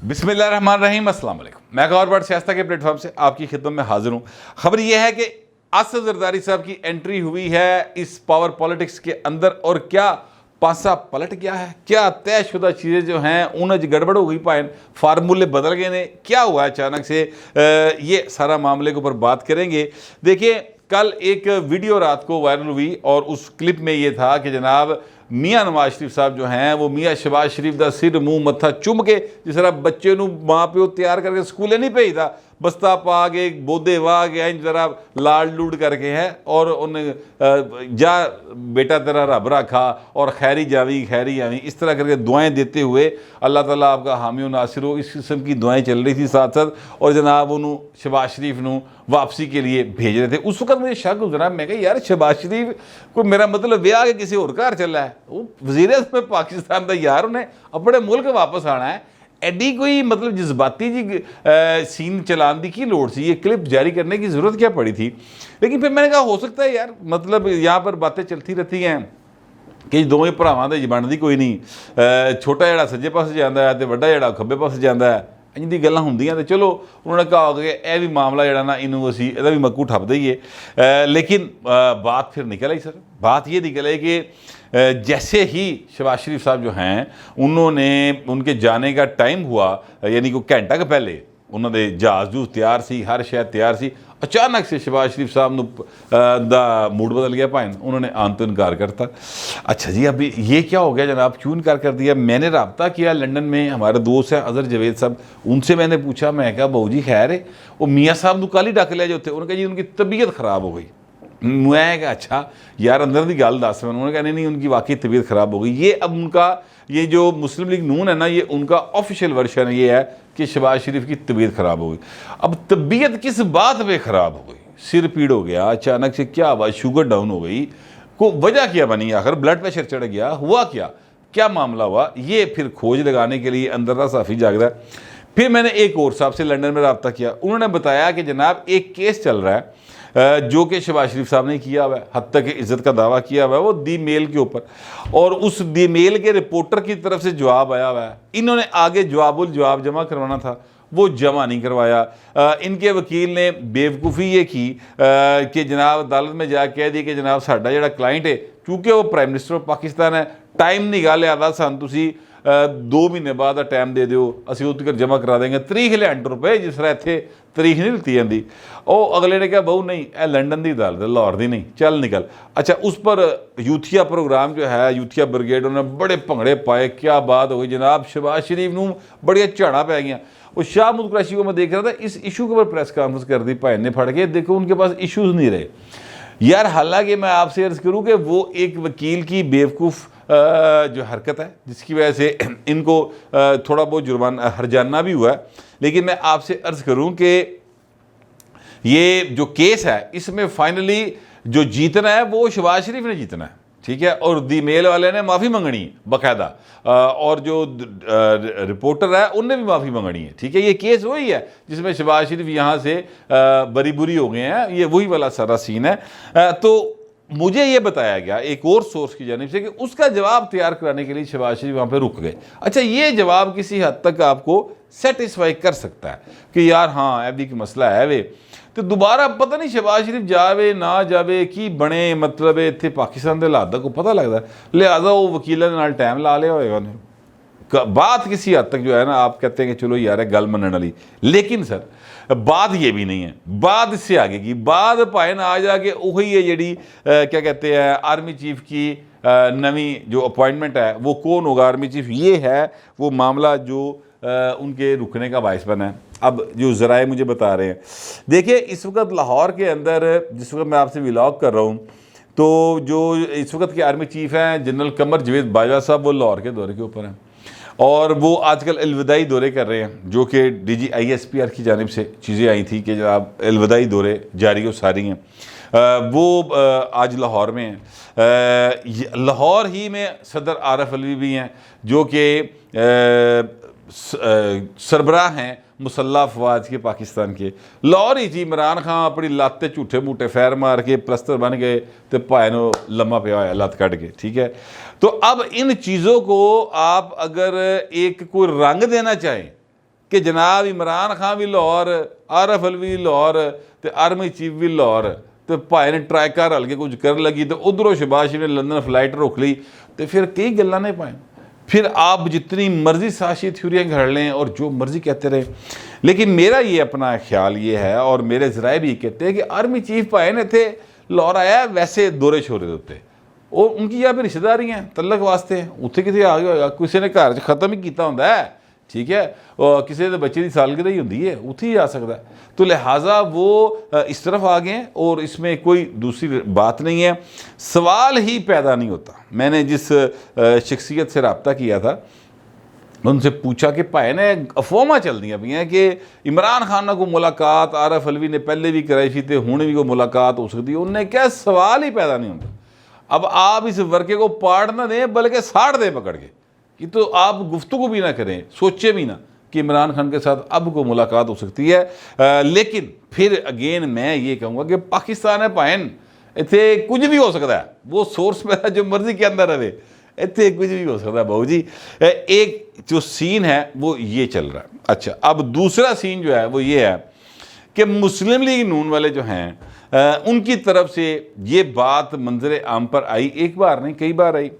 बिस्मिल्लाहिर्रहमानिर्रहीम, अस्सलाम वालेकुम। मैं गौर बट सियासत के प्लेटफॉर्म से आपकी खिदमत में हाजिर हूँ। खबर यह है कि असद जरदारी साहब की एंट्री हुई है इस पावर पॉलिटिक्स के अंदर, और क्या पासा पलट गया है, क्या तयशुदा चीज़ें जो हैं उन्हें गड़बड़ हो गई, पाए फार्मूले बदल गए ने, क्या हुआ है अचानक से, ये सारा मामले के ऊपर बात करेंगे। देखिए, कल एक वीडियो रात को वायरल हुई और उस क्लिप में ये था कि जनाब मियाँ नवाज शरीफ साहब जो हैं वो मियाँ शहबाज शरीफ का सिर मूँह मत्था चुम के, जिस तरह बच्चे नूं माँ प्यो तैयार करके स्कूले नहीं भेजता, बस्ता पा के बोधे वाह गया इन जरा लाड़ लूड़ करके है, और उन्हें जा बेटा तेरा रब रखा और खैरी जावी खैरी आवी, इस तरह करके दुआएं देते हुए अल्लाह ताला आपका हामी व नासिर हो, इस किस्म की दुआएं चल रही थी साथ साथ। और जनाब उन्होंने शहबाज शरीफ नूं वापसी के लिए भेज रहे थे। उस वक्त मुझे शक गुजरा, मैं कहा यार शहबाज शरीफ को, मेरा मतलब ब्याह के किसी और घर चला है, वो वज़ीर-ए-आज़म पाकिस्तान का यार, उन्हें अपने मुल्क वापस आना है, एडी कोई मतलब जज्बाती जी सीन चलाने की लोड़ सी, ये क्लिप जारी करने की ज़रूरत क्या पड़ी थी। लेकिन फिर मैंने कहा हो सकता है यार, मतलब यहाँ पर बातें चलती रहती हैं कि दोवें भरावां दे बनदी कोई नहीं, छोटा जिहड़ा सज्जे पासे जाता है तो वड्डा जिहड़ा खब्बे पासे जाता है, इंज दी गल्लां हुंदियां। तो चलो उन्होंने कहा कि यह भी मामला जिहड़ा ना इनू असीं इहदा भी मक्कू ठप दईए। लेकिन बात फिर निकल आई सर, बात ये निकल आई कि जैसे ही शहबाज शरीफ साहब जो हैं उन्होंने, उनके जाने का टाइम हुआ, यानी कि घंटा के पहले उन्होंने जहाज़ जूज तैयार सी, हर शय तैयार सी, अचानक से शहबाज शरीफ साहब दा मूड बदल गया, भाई उन्होंने आन तो इनकार करता। अच्छा जी, अभी ये क्या हो गया जनाब, क्यों इनकार कर दिया? मैंने रब्ता किया लंदन में, हमारे दोस्त हैं अजहर जावेद साहब, उनसे मैंने पूछा, मैं कहा बहू जी खैर है, वो मियाँ साहब को कल ही डक लिया जो थे, उन्होंने कहा जी उनकी तबीयत ख़राब हो गई। मैं कहा अच्छा यार अंदर की गल दस। उन्होंने कहा नहीं उनकी वाकई तबीयत ख़राब हो गई। ये अब उनका, ये जो मुस्लिम लीग नून है ना, ये उनका ऑफिशियल वर्शन ये है कि शहबाज शरीफ की तबीयत ख़राब हो गई। अब तबीयत किस बात पे ख़राब हो गई? सिर पीड़ हो गया, अचानक से क्या हुआ, शुगर डाउन हो गई, को वजह क्या बनी, आखिर ब्लड प्रेशर चढ़ गया, हुआ क्या, क्या मामला हुआ? ये फिर खोज लगाने के लिए अंदर का साफ़ी जाग रहा है। फिर मैंने एक और साहब से लंदन में रब्ता किया, उन्होंने बताया कि जनाब एक केस चल रहा है जो कि शहबाज शरीफ साहब ने किया हुआ है, हद तक इज़्ज़त का दावा किया हुआ है वो दी मेल के ऊपर, और उस दी मेल के रिपोर्टर की तरफ से जवाब आया हुआ है। इन्होंने आगे जवाब जमा करवाना था, वो जमा नहीं करवाया। इनके वकील ने बेवकूफ़ी ये की कि जनाब अदालत में जाके कह दी कि जनाब साडा जिहड़ा क्लाइंट है, क्योंकि वो प्राइम मिनिस्टर ऑफ पाकिस्तान है, टाइम नहीं गा लिया सन तुसी 2 महीने बाद टाइम दे दो, असीं उस तक जमा करा देंगे। तरीख लियांड रुपए, जिस तरह इत्थे तरीख नहीं लिती जाती। ਉਹ अगले ने कहा बहू नहीं, यह लंडन की अदालत है, लाहौर की नहीं, चल निकल। अच्छा, उस पर यूथिया प्रोग्राम जो है, यूथिया ब्रिगेड, उन्होंने बड़े भंगड़े पाए, क्या बात हो गई जनाब, शहबाज शरीफ नूं बड़िया झाड़ा पै गई। और शाह महमूद कुरैशी को मैं देख रहा था, इस इशू के ऊपर प्रेस कॉन्फ्रेंस कर दी भाई ने फट के, देखो उनके पास इशूज़ नहीं रहे यार। हालांकि मैं आपसे अर्ज़ करूँ कि वो एक वकील की बेवकूफ़ जो हरकत है, जिसकी वजह से इनको थोड़ा बहुत जुर्माना हरजाना भी हुआ है। लेकिन मैं आपसे अर्ज़ करूँ कि ये जो केस है, इसमें फाइनली जो जीतना है वो शहबाज शरीफ ने जीतना है, ठीक है, और दी मेल वाले ने माफ़ी मंगनी है बाकायदा, और जो रिपोर्टर है उनने भी माफ़ी मंगनी है, ठीक है। ये केस वही है जिसमें शहबाज शरीफ यहाँ से बरी बुरी हो गए हैं, ये वही वाला सारा सीन है। तो मुझे ये बताया गया एक और सोर्स की जानिब से कि उसका जवाब तैयार कराने के लिए शहबाज शरीफ वहाँ पे रुक गए। अच्छा, ये जवाब किसी हद तक आपको सेटिस्फाई कर सकता है कि यार हाँ अभी की मसला है वे, तो दोबारा पता नहीं शहबाज शरीफ जावे ना जावे की बने, मतलब इतने पाकिस्तान के हालात को पता लगता है, लिहाजा वो वकीलों के नाल टाइम ला लिया होएगा उन्हें। बात किसी हद तक जो है ना, आप कहते हैं कि चलो यार है गल मनने वाली, लेकिन सर बात ये भी नहीं है, बात इससे आगे की बात भाई ना आ जाके वही है जी, क्या कहते हैं, आर्मी चीफ की नवी जो अपॉइंटमेंट है वो कौन होगा आर्मी चीफ, ये है वो मामला जो उनके रुकने का बायस बना है। अब जो ज़राए मुझे बता रहे हैं, देखिए इस वक्त लाहौर के अंदर, जिस वक्त मैं आपसे व्लॉग कर रहा हूँ, तो जो इस वक्त के आर्मी चीफ हैं जनरल कमर जावेद बाजवा साहब, वो लाहौर के दौरे के ऊपर हैं, और वो आजकल अलविदाई दौरे कर रहे हैं, जो कि DG-ISPR की जानिब से चीज़ें आई थी कि जब अलविदाई दौरे जारी और सारी हैं। वो आज लाहौर में हैं। लाहौर ही में सदर आरफ अलवी भी हैं, जो कि सरबराह हैं मुसल्लह अफवाज के पाकिस्तान के। लाहौर ही थी इमरान खान अपनी लाते झूठे बूटे फैर मार के प्लस्तर बन गए, तो भाई नो लम्मा पिया होया लत कट के, ठीक है। तो अब इन चीज़ों को आप अगर एक कोई रंग देना चाहें कि जनाब इमरान खान भी लाहौर, आरफ अलवी लाहौर, तो आर्मी चीफ भी लाहौर, तो भाई ने ट्रैकर हल के कुछ कर लगी, तो उधरों शहबाज शरीफ ने लंदन फ्लाइट रोक ली, तो फिर कई गल्लां नहीं पाए। फिर आप जितनी मर्जी साजिशी थ्योरियाँ घड़ लें और जो मर्जी कहते रहें, लेकिन मेरा ये अपना ख्याल ये है और मेरे ज़राए भी कहते हैं कि आर्मी चीफ भाई ने थे लाहौर आया वैसे दौरे छोरे होते और उनकी यहाँ पे रिश्तेदारियाँ तलक वास्ते उत्थे कितने आ गया होगा, किसी ने घर ख़त्म ही किया होंदा है, ठीक है, और किसी के बच्चे की सालगिरह ही होंदी है, उत्थे ही आ सकता है। तो लिहाजा वो इस तरफ आ गए और इसमें कोई दूसरी बात नहीं है, सवाल ही पैदा नहीं होता। मैंने जिस शख्सियत से रब्ता किया था उनसे पूछा कि भाई ने अफवाह चल दी पी हैं कि इमरान खान को मुलाकात आरफ अलवी ने पहले भी कराई थी तो हुण भी कोई मुलाकात हो सकती है, उन्हें क्या सवाल ही पैदा नहीं होता। अब आप इस वर्के को पाड़ ना दें बल्कि साड़ दें पकड़ के, कि तो आप गुफ्तगू भी ना करें, सोचे भी ना कि इमरान खान के साथ अब को मुलाकात हो सकती है। लेकिन फिर अगेन मैं ये कहूँगा कि पाकिस्तान है भाइन, इतने कुछ भी हो सकता है, वो सोर्स मेरा जो मर्जी के अंदर रहे, इतने कुछ भी हो सकता है बहू जी। एक जो सीन है वो ये चल रहा है। अच्छा, अब दूसरा सीन जो है वो ये है कि मुस्लिम लीग नून वाले जो हैं उनकी तरफ से ये बात मंजर आम पर आई, एक बार नहीं कई बार आई,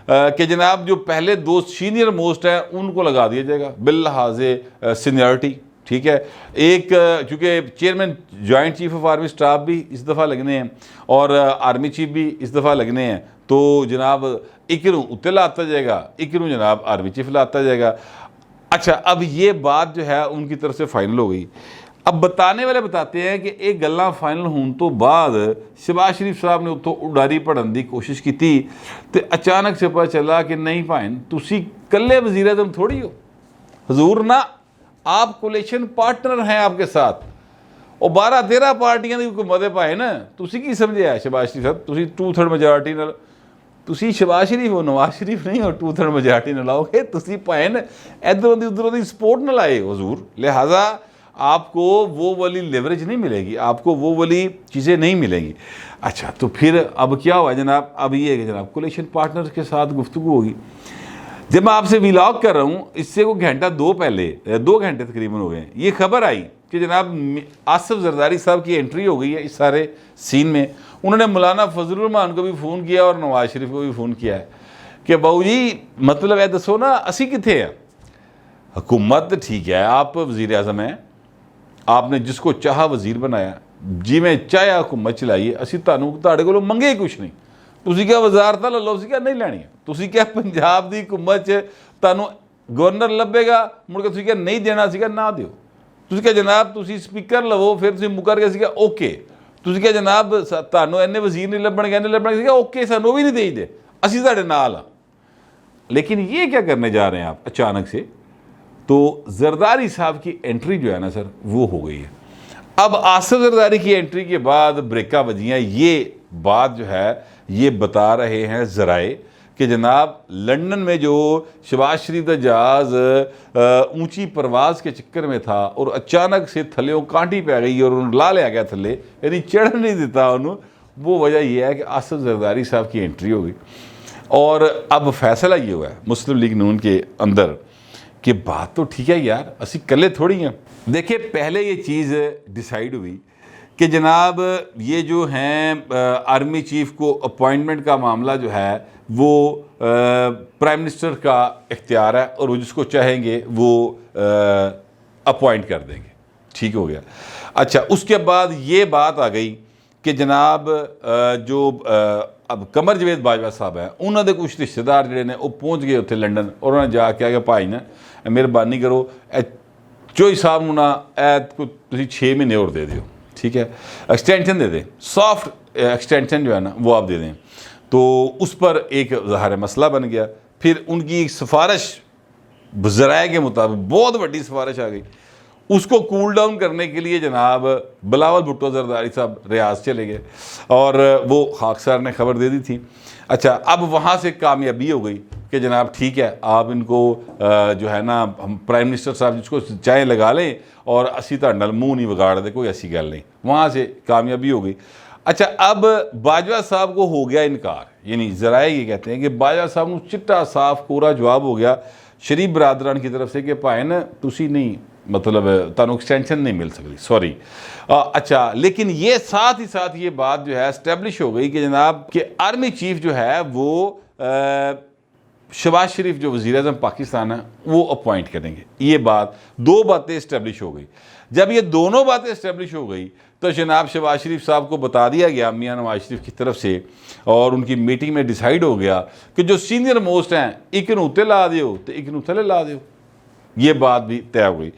कि जनाब जो पहले दो सीनियर मोस्ट हैं उनको लगा दिया जाएगा बिल्लिहाज़े सीनियरिटी, ठीक है। एक चूँकि chairman joint chief of army staff भी इस दफ़ा लगने हैं और आर्मी चीफ भी इस दफ़ा लगने हैं, तो जनाब इकरू उत्ते लाता जाएगा, इकरू जनाब आर्मी चीफ लाता जाएगा। अच्छा, अब ये बात जो है उनकी तरफ से फाइनल हो गई। अब बताने वाले बताते हैं कि एक गल्ला फाइनल होने तो बाद शहबाज शरीफ साहब ने उत्थों उडारी पढ़न की कोशिश की तो अचानक से पता चला कि नहीं भाइन तुसी कल्ले वज़ीर आज़म थोड़ी हो, हजूर ना आप कोलेशन पार्टनर हैं आपके साथ, और 12-13 पार्टियां की हुकूमत है भाई ना, तुसी की समझे है शहबाज शरीफ साहब, तुसी 2/3 मेजॉरिटी नाल, तुसी शहबाज शरीफ हो, नवाज शरीफ नहीं हो, 2/3 मेजॉरिटी नाल आओगे, तुसी भाइन इधरों की उधरों की सपोर्ट नाल आए हजूर। लिहाजा आपको वो वाली लेवरेज नहीं मिलेगी, आपको वो वाली चीज़ें नहीं मिलेंगी। अच्छा, तो फिर अब क्या हुआ जनाब, अब ये है कि जनाब कोलेशन पार्टनर के साथ गुफ्तगू होगी। जब मैं आपसे व्लॉग कर रहा हूँ इससे को घंटा 2 पहले 2 घंटे तकरीबन हो गए, ये खबर आई कि जनाब आसिफ जरदारी साहब की एंट्री हो गई है इस सारे सीन में। उन्होंने मौलाना फजलुर रहमान को भी फ़ोन किया और नवाज शरीफ को भी फ़ोन किया है कि बाबू जी मतलब है दसो ना असी कितने हैं, हुकूमत ठीक है, आप वज़ीर आज़म हैं, आपने जिसको चाहा वज़ीर बनाया, जिमें चाहे हुकूमत चलाइए, असी तुहाडे कोलों मंगे ही कुछ नहीं, तुसी क्या वजारतां ले लो, तुसी क्या नहीं लैणियां, तुसी क्या पंजाब की हुकूमत च तुहानूं गवर्नर लभेगा मुड़ के तुसी क्या नहीं देना सीगा ना दिओ, तुसी क्या जनाब तुसी स्पीकर लवो फिर तुसी मुकर के सीगा ओके, तुसी क्या जनाब तुहानूं इन्ने वज़ीर नहीं लभणगे इन्ने लभणगे सीगा ओके, सानूं भी नहीं देईदे, असी तुहाडे नाल हां। लेकिन ये क्या करने जा रहे हैं आप अचानक से, तो जरदारी साहब की एंट्री जो है ना सर वो हो गई है। अब आसिफ जरदारी की एंट्री के बाद ब्रेका बजियाँ, ये बात जो है ये बता रहे हैं ज़राए कि जनाब लंदन में जो शहबाज शरीफ का जहाज़ ऊंची परवाज़ के चक्कर में था और अचानक से थल्यों कांटी पै गई और उन्होंने ला लिया गया थले, यानी चढ़ नहीं देता उन्होंने, वो वजह यह है कि आसिफ जरदारी साहब की एंट्री हो गई। और अब फैसला ये हुआ है मुस्लिम लीग नून के अंदर कि बात तो ठीक है यार, असी कल्ले थोड़ी हैं। देखिए पहले ये चीज़ डिसाइड हुई कि जनाब ये जो हैं आर्मी चीफ को अपॉइंटमेंट का मामला जो है वो प्राइम मिनिस्टर का इख्तियार है और वो जिसको चाहेंगे वो अपॉइंट कर देंगे, ठीक हो गया। अच्छा, उसके बाद ये बात आ गई कि जनाब जो अब कमर जवेद बाजवा साहब है उन्होंने कुछ रिश्तेदार जोड़े ने वो पहुँच गए उत्थे लंडन और उन्होंने जाके आ गया भाई ना मेहरबानी करो चोई साहब ना को 6 महीने और दे दियो, ठीक है, एक्सटेंशन दे दें, सॉफ्ट एक्सटेंशन जो है ना वो आप दे दें। तो उस पर एक ज़ाहिर मसला बन गया। फिर उनकी एक सिफारिश ज़राए के मुताबिक बहुत बड़ी सिफारिश आ गई, उसको कूल डाउन करने के लिए जनाब बिलावल भुट्टो जरदारी साहब रियाज चले गए और वो खाक सर ने खबर दे दी थी। अच्छा, अब वहाँ से कामयाबी हो गई कि जनाब ठीक है आप इनको जो है ना हम प्राइम मिनिस्टर साहब जिसको चाहे लगा लें और असी तुहाडे मुँह नहीं बिगाड़ दे, कोई ऐसी गल नहीं, वहाँ से कामयाबी हो गई। अच्छा, अब बाजवा साहब को हो गया इनकार, यानी ज़राए ये कहते हैं कि बाजवा साहब को चिट्टा साफ कोरा जवाब हो गया शरीफ बरादरान की तरफ से कि भाई ना तुसी नहीं मतलब तुहानू एक्सटेंशन नहीं मिल सकती, सॉरी। अच्छा, लेकिन ये साथ ही साथ ये बात जो है इस्टेब्लिश हो गई कि जनाब कि आर्मी चीफ जो है वो शहबाज शरीफ जो वज़ीर आज़म पाकिस्तान है वो अपॉइंट करेंगे। ये बात, दो बातें इस्टेब्लिश हो गई। जब ये दोनों बातें इस्टेब्लिश हो गई तो जनाब शहबाज शरीफ साहब को बता दिया गया मियां नवाज शरीफ की तरफ से, और उनकी मीटिंग में डिसाइड हो गया कि जो सीनियर मोस्ट हैं एक नूं उत्ते ला दियो तो एक नूं थले ला दियो। ये बात भी तय हो गई।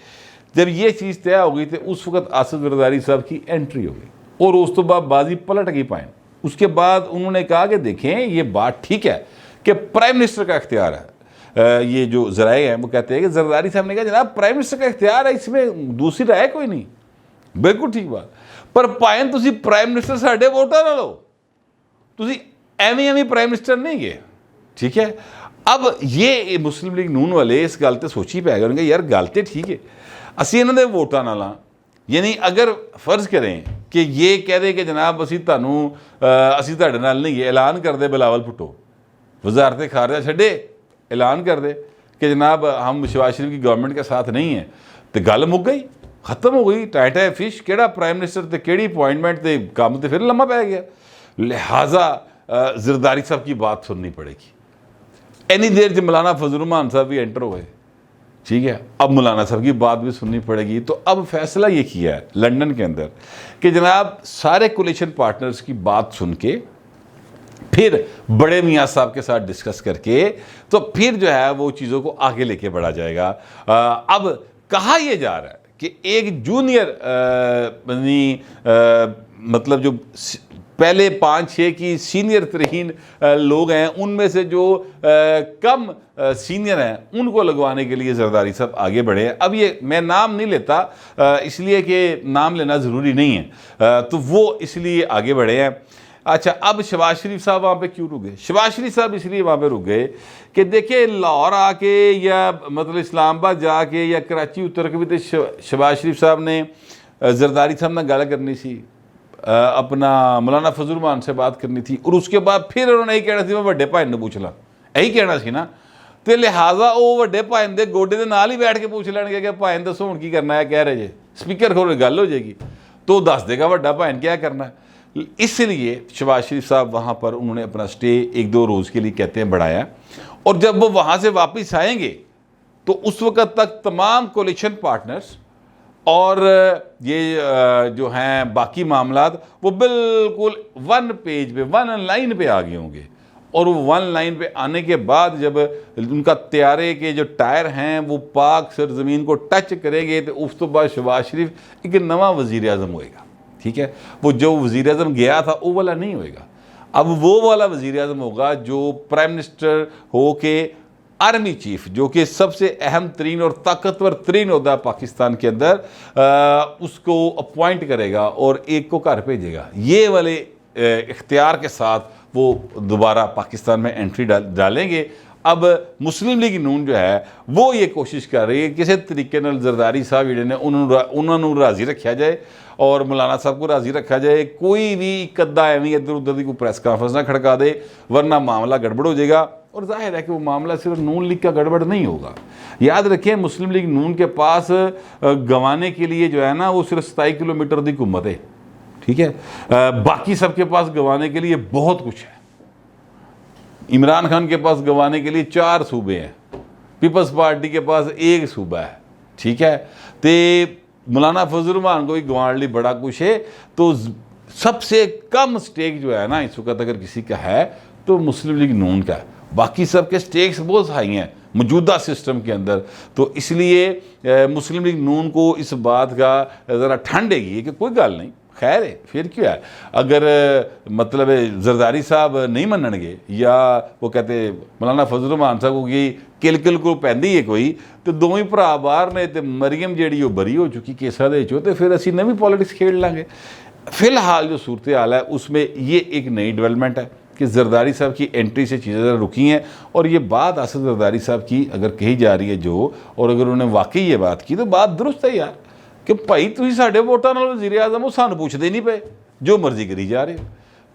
जब ये चीज़ तय हो गई तो उस वक्त आसिफ जरदारी साहब की एंट्री हो गई और उस तो बाद बाजी पलट गई पाए। उसके बाद उन्होंने कहा कि देखें ये बात ठीक है कि प्राइम मिनिस्टर का इख्तियार है। ये जो ज़राए हैं वो कहते हैं कि जरदारी साहब ने कहा जनाब प्राइम मिनिस्टर का इख्तियार है, इसमें दूसरी राय कोई नहीं, बिल्कुल ठीक बात। पर भाएं तुसी प्राइम मिनिस्टर साढ़े वोटां ना लो, तुसी एवें प्राइम मिनिस्टर नहीं गए, ठीक है। अब ये मुस्लिम लीग नून वाले इस गल ते सोची पै गए यार गल ते ठीक है, असीं इन्हां दे वोटां ना ला। यानी अगर फर्ज करें कि ये कह दे कि जनाब असीं तुहाडे नाल नहीं, ऐलान कर दे बिलावल भुट्टो वजारत खारजा छड्डे, ऐलान कर दे कि जनाब हम शहबाज शरीफ की गवर्नमेंट के साथ नहीं है, तो गल मुक गई, खत्म हो गई। टाइट है फिश, केड़ा प्राइम मिनिस्टर तो केड़ी अपॉइंटमेंट तो काम तो फिर लम्बा पै गया। लिहाजा जरदारी साहब की बात सुननी पड़ेगी। इन्नी देर च मौलाना फजल रहमान साहब भी एंटर हुए, ठीक है। अब मौलाना साहब की बात भी सुननी पड़ेगी। तो अब फैसला ये किया है लंदन के अंदर कि जनाब सारे कोलिशन पार्टनर्स की बात सुन के फिर बड़े मियाँ साहब के साथ डिस्कस करके तो फिर जो है वो चीज़ों को आगे लेके बढ़ा जाएगा। अब कहा यह जा रहा है कि एक जूनियर मतलब जो पहले 5-6 की सीनियर तरीन लोग हैं उनमें से जो कम सीनियर हैं उनको लगवाने के लिए जरदारी साहब आगे बढ़े हैं। अब ये मैं नाम नहीं लेता इसलिए कि नाम लेना ज़रूरी नहीं है, तो वो इसलिए आगे बढ़े हैं। अच्छा, अब शहबाज शरीफ साहब वहाँ पे क्यों रुक गए? शहबाज शरीफ साहब इसलिए वहाँ पे रुक गए कि देखिए लाहौर आके या मतलब इस्लामाबाद जाके या कराची उतर के भी तो शहबाज शरीफ साहब ने जरदारी साहब ने गल करनी सी, अपना मौलाना फजल रहमान से बात करनी थी, और उसके बाद फिर उन्होंने यही कहना सी मैं वड्डे भाई ने पूछ ला, यही कहना सी ना। तो लिहाजा वो वड्डे भाई के गोडे के नाल ही बैठ के पूछ लैणगे कि भाई दसो हुण की करना है, कह रहे जे स्पीकर खोल गल हो जाएगी तो दस देगा वड्डा भाई क्या करना है। इसलिए शहबाज शरीफ साहब वहाँ पर उन्होंने अपना स्टे 1-2 रोज़ के लिए कहते हैं बढ़ाया, और जब वो वहाँ से वापस आएंगे तो उस वक़्त तक तमाम कोलिशन पार्टनर्स और ये जो हैं बाकी मामलात वो बिल्कुल वन पेज पे, वन लाइन पे आ गए होंगे। और वो वन लाइन पे आने के बाद जब उनका तैयारे के जो टायर हैं वो पाक सरजमीन को टच करेंगे तो उस तो बाद शहबाज शरीफ एक नवा वज़ीर आज़म होएगा, ठीक है। वो जो वज़ीर आज़म गया था वो वाला नहीं होएगा, अब वो वाला वज़ीर आज़म होगा जो प्राइम मिनिस्टर हो के आर्मी चीफ, जो कि सबसे अहम तरीन और ताकतवर तरीन होता है पाकिस्तान के अंदर, उसको अपॉइंट करेगा और एक को घर भेजेगा। ये वाले इख्तियार के साथ वो दोबारा पाकिस्तान में एंट्री डालेंगे। अब मुस्लिम लीग नून जो है वो ये कोशिश कर रही है किसी तरीके नाल जरदारी साहब जिहड़े ने उन्होंने राज़ी रखा जाए और मौलाना साहब को राज़ी रखा जाए, कोई भी कद्दा एवं इधर उधर की कोई प्रेस कॉन्फ्रेंस ना खड़का दे, वरना मामला गड़बड़ हो जाएगा। और जाहिर है कि वो मामला सिर्फ नून लीग का गड़बड़ नहीं होगा। याद रखें मुस्लिम लीग नून के पास गंवाने के लिए जो है ना वो सिर्फ 27 किलोमीटर की हुकूमत है, ठीक है। बाकी सबके पास गंवाने के लिए बहुत कुछ है। इमरान खान के पास गंवाने के लिए 4 सूबे हैं, पीपल्स पार्टी के पास 1 सूबा है, ठीक है। तो मौलाना फजल रहमान को भी गंवाने लिए बड़ा कुछ है। तो सबसे कम स्टेक जो है ना इस वक्त अगर किसी का है तो मुस्लिम लीग नून का है, बाकी सबके स्टेक्स बहुत हाई हैं मौजूदा सिस्टम के अंदर। तो इसलिए मुस्लिम लीग नून को इस बात का ज़रा ठंड है कि कोई गल नहीं, खैर है फिर क्या है, अगर मतलब जरदारी साहब नहीं मनणगे या वो कहते मौलाना फजल रहमान साहब की किल को पैंदी है कोई, तो दोवें भरा बाहर ने तो मरियम जी वो बरी हो चुकी केसा दे चो, तो फिर असी नवी पॉलिटिक्स खेल लाँगे। फिलहाल जो सूरत हाल है उसमें ये एक नई डेवलपमेंट है कि जरदारी साहब की एंट्री से चीज़ें ज़रा रुकी हैं। और ये बात आसिफ जरदारी साहब की अगर कही जा रही है जो, और अगर उन्होंने वाकई ये बात की तो बात दुरुस्त है यार, कि भाई तुसीं साडे वोटां नाल वज़ीर आज़म हो, सानूं पुछदे नहीं पे, जो मर्जी करी जा रहे हो।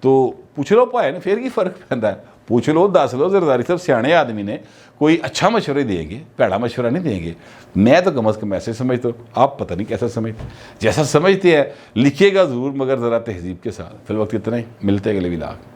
तो पुछ लो भाई ने, फिर की फर्क पैंदा है, पूछ लो, दस लो, जरदारी साहब सियाने आदमी ने, कोई अच्छा मशवरा ही देंगे, भैड़ा मशवरा नहीं देंगे। मैं तो कम अज़ कम ऐसे समझता हूँ, आप पता नहीं कैसा समझते। जैसा समझते हैं लिखिएगा ज़रूर, मगर ज़रा तहजीब के साथ। फिल वक्त इतना ही, मिलते हैं अगले व्लॉग।